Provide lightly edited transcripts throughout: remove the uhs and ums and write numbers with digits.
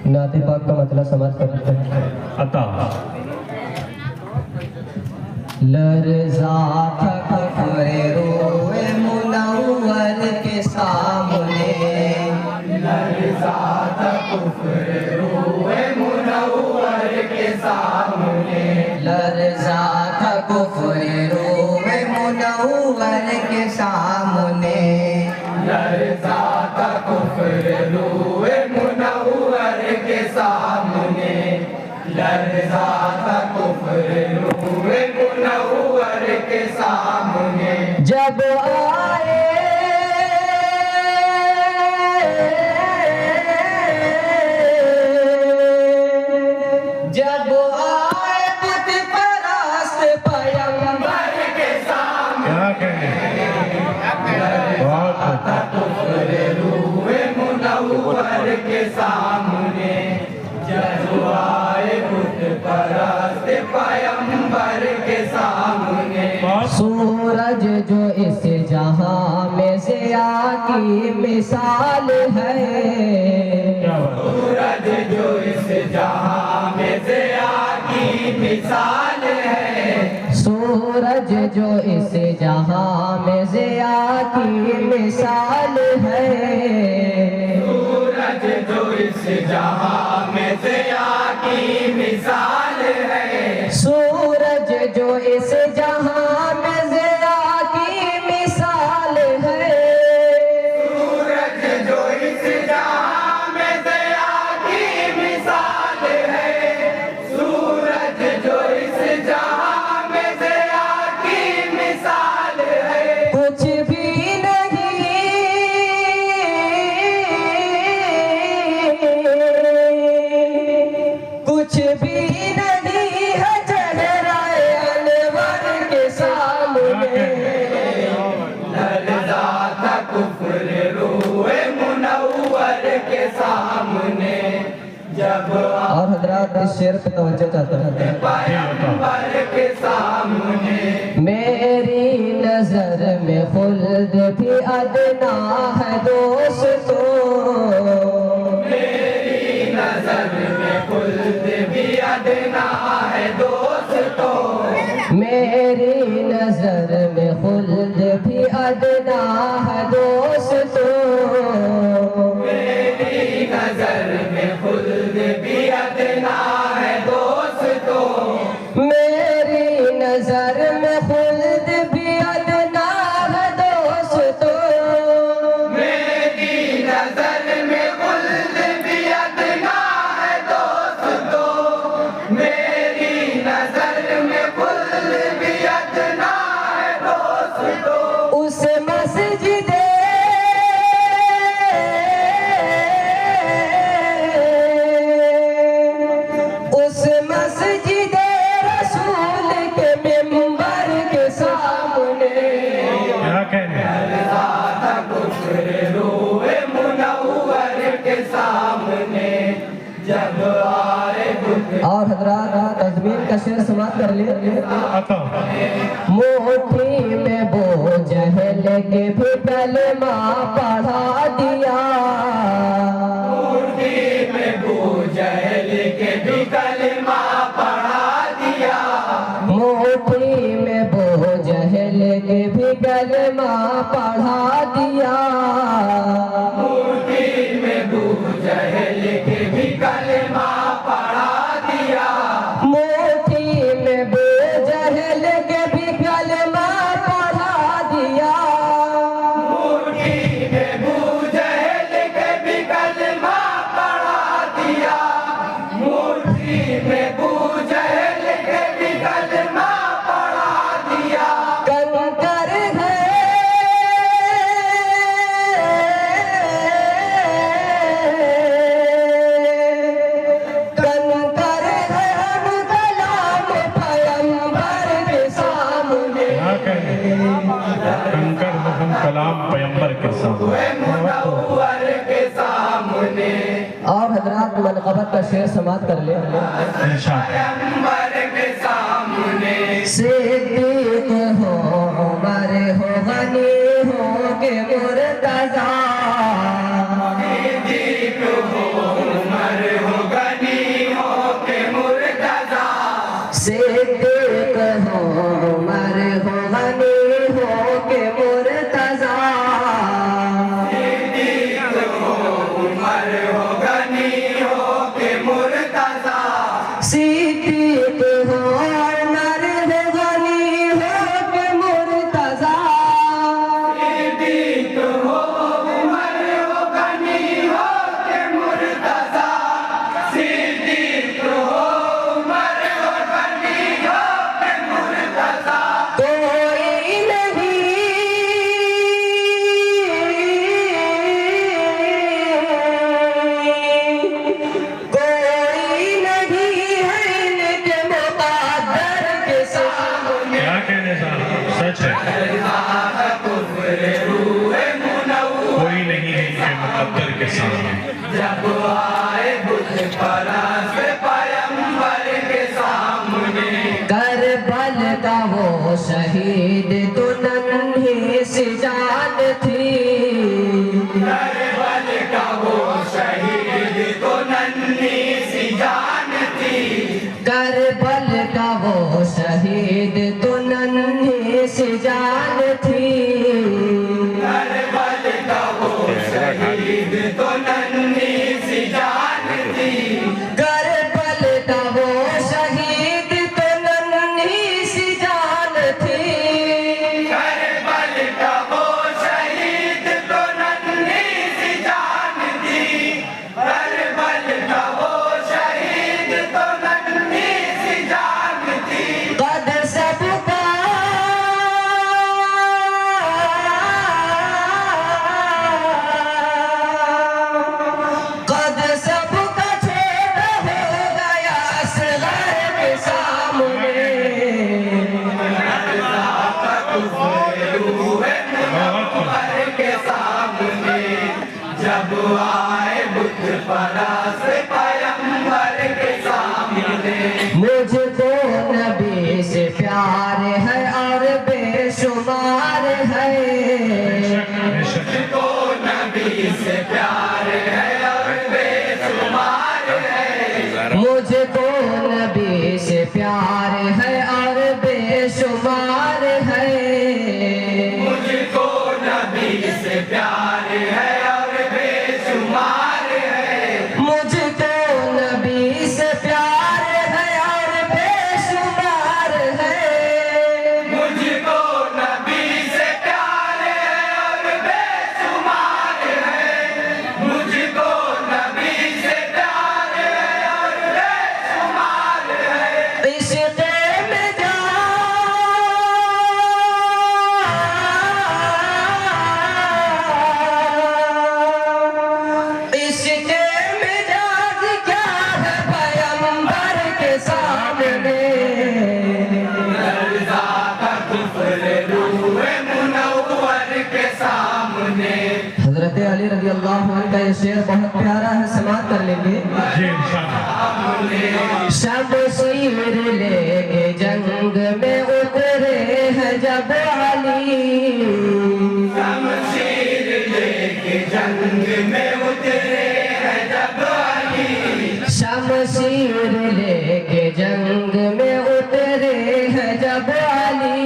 नाते पाक का मतलब समझ कर अता लरज़ा था कुफ़्र रोए मुनव्वर के सामने, लरज़ा था कुफ़्र रोए मुनव्वर के सामने, लरज़ा था कुफ़्र रोए मुनव्वर के सामने, लरज़ा था कुफ़्र रोए मुनव्वर के सामने, लरज़ा था कुफ़्र रोए मुनव्वर के सामने। जब आए जब आए बुत परस्त पैगंबर के सामने, क्या कहें बहुत कुफ़्र रोए मुनव्वर के सामने, जब आए बुत परस्त पैगंबर के सामने। सूरज जो इस जहां में ज़िया की मिसाल है, क्या बात सूरज जो इस जहां में ज़िया की मिसाल है, सूरज जो इस जहां में ज़िया की मिसाल है, सूरज जो इस जहां में ज़िया की मिसाल है, सूरज जो इस जहां में ज़िया की मिसाल है, सूरज जो इस जहां में ज़िया की मिसाल है, सूरज जो इस जहां में ज़िया की मिसाल है। कुछ भी नहीं, कुछ भी नहीं है चेहराए अनवर के सामने, लरज़ा था कुफ़्र रोए मुनव्वर के सामने, जब और हजरात इस शेर पे तवज्जो चाहता हूं। पैगंबर के सामने। मेरी नजर में खुल्द भी अदना है दोस्तों, मेरी नज़र में खुल्द भी अदना है दोस्तों, मेरी नजर में खुल्द भी अदना है दोस्तों, मेरी नज़र में खुल्द भी अदना है दोस्तों, मेरी नजर में खुल्द भी अदना है दोस्तों, मेरी नज़र में खुल्द भी अदना है दोस्तों, मेरी नज़र में खुल्द भी अदना है दोस्तों। उस मस्जिद उस मस्जिद रसूल के मिंबर के सामने, क्या कहने लरज़ा कुफ़्र रोए मुनव्वर के सामने, जब आए बुत और हजरात तज़मीन का शेर समाप्त कर लिए। अता मुट्ठी में बोझ लेके भी कलमा पढ़ा दिया, मुट्ठी में बूझल के भी कलमा पढ़ा दिया, मुट्ठी में बोझ लेके भी कलमा पढ़ा दिया, मुट्ठी में बूझल के भी कलमा पढ़ा दिया, मुट्ठी में बोझ लेके भी कलमा पढ़ा दिया, मुट्ठी में बूझल के भी कलमा पढ़ा दिया, मुट्ठी में बूझल के भी कलमा पढ़ा दिया। कंकर है कंकर है हम कलाम पैगंबर के सामने, क्या कहने कंकर हम कलाम पैगंबर के सामने मुनव्वर के सामने, और हजरात मनक़बत का शेर समाप्त कर ले। इरशाद पैगंबर के सामने, सिद्दीक हो उमर हो गनी हो के मुर्तज़ा, सिद्दीक हो उमर हो कोई नहीं है इनके मुकद्दर के सामने। जब आए बुत परस्त पैगंबर के सामने, करबल का वो शहीद तो नन्ही सी जान थी, करबल का वो शहीद तो नन्ही सी जान थी, करबल का वो शहीद तो नन्ही सी जान थी, करबल का वो शहीद तो नन्ही सी जान थी, करबल का वो शहीद तो नन्ही सी जान थी, करबल का वो शहीद तो नन्ही सी जान थी, करबल का वो शहीद तो नन्ही सी जान थी। कद सबका कद सबका छोटा हो गया असगर के सामने, के सामने जब आए बुत परस्त पैगंबर के सामने, मुझको नबी से प्यार है और बेशुमार है, तो नबी से प्यार है और बेशुमार है, मुझको नबी से प्यार है और बेशुमार है, मुझको नबी से प्यार है और बेशुमार है, मुझको नबी से प्यार है और बेशुमार है, मुझको नबी से प्यार है और बेशुमार है, मुझको नबी से प्यार है और बेशुमार है। इश्क़ में इश्क़ मिजाज क्या है पैगंबर के सामने, रज़ा का कुफ्र रूहे मुनव्वर के सामने, हजरत अली रज़ी अल्लाह अन्हु का ये शेर बहुत प्यारा है, समाप्त कर लेंगे। जी इंशाअल्लाह। शमशीर लेके जंग में उतरे हैं जब अली, शमशीर लेके जंग में उतरे हैं जब अली, शमशीर लेके जंग में उतरे हैं जब अली,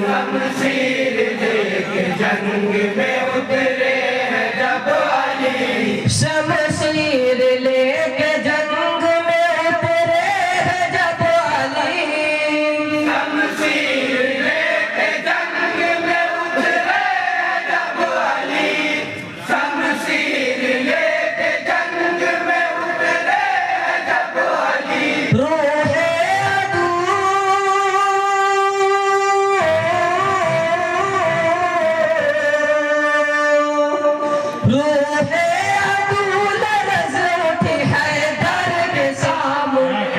शमशीर लेके जंग में उतरे हैं जब अली, शमशीर लेके जंग में उतरे हैं जब अली, शमशीर लेके जंग में उतरे हैं जब अली, शमशीर लेके जंग में उतरे हैं जब अली, रूहे अदू रूहे अदू लरज़ उठी है दर के सामने,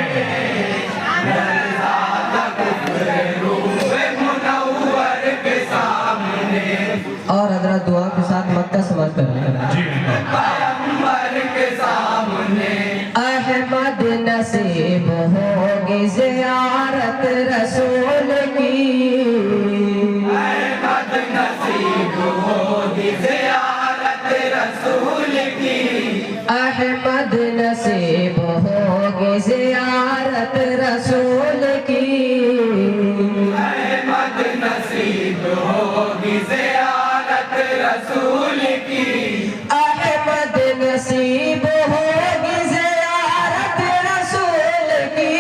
रूहे मुनव्वर के सामने, और हजरत दुआ के साथ मक्का समाज कर लेना। जी पैगंबर के सामने, अहमद नसीब होगी ज़ियारत रसूल की, अहमद नसीब होगी ज़ियारत रसूल की, अहमद नसीब होगी ज़ियारत रसूल की, अहमद नसीब होगी ज़ियारत रसूल की, अहमद नसीब होगी ज़ियारत रसूल की,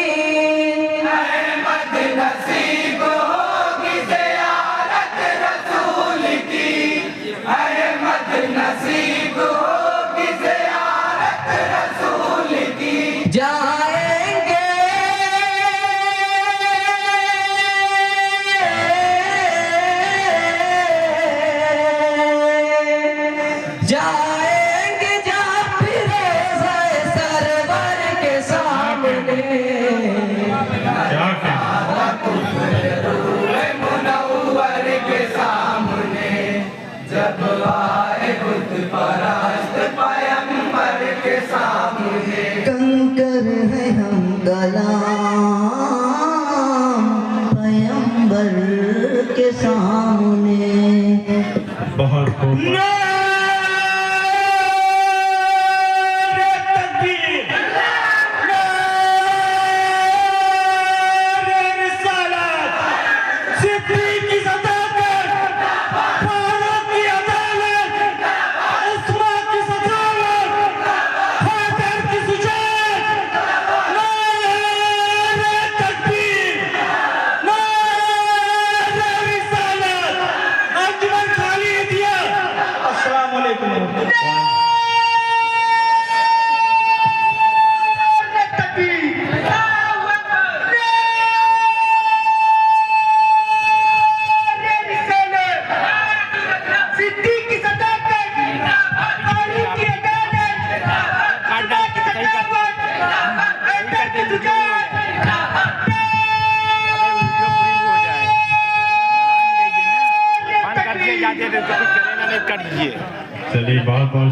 अहमद नसीब होगी ज़ियारत रसूल की, अहमद नसीब होगी ज़ियारत रसूल की, जाएंगे जाएंगे जा फिरोज़े सरवर के सामने, क्या कहना। रूहे मुनव्वर जाते थे तो कुछ करे ना, नहीं कर दीजिए। चलिए बहुत बहुत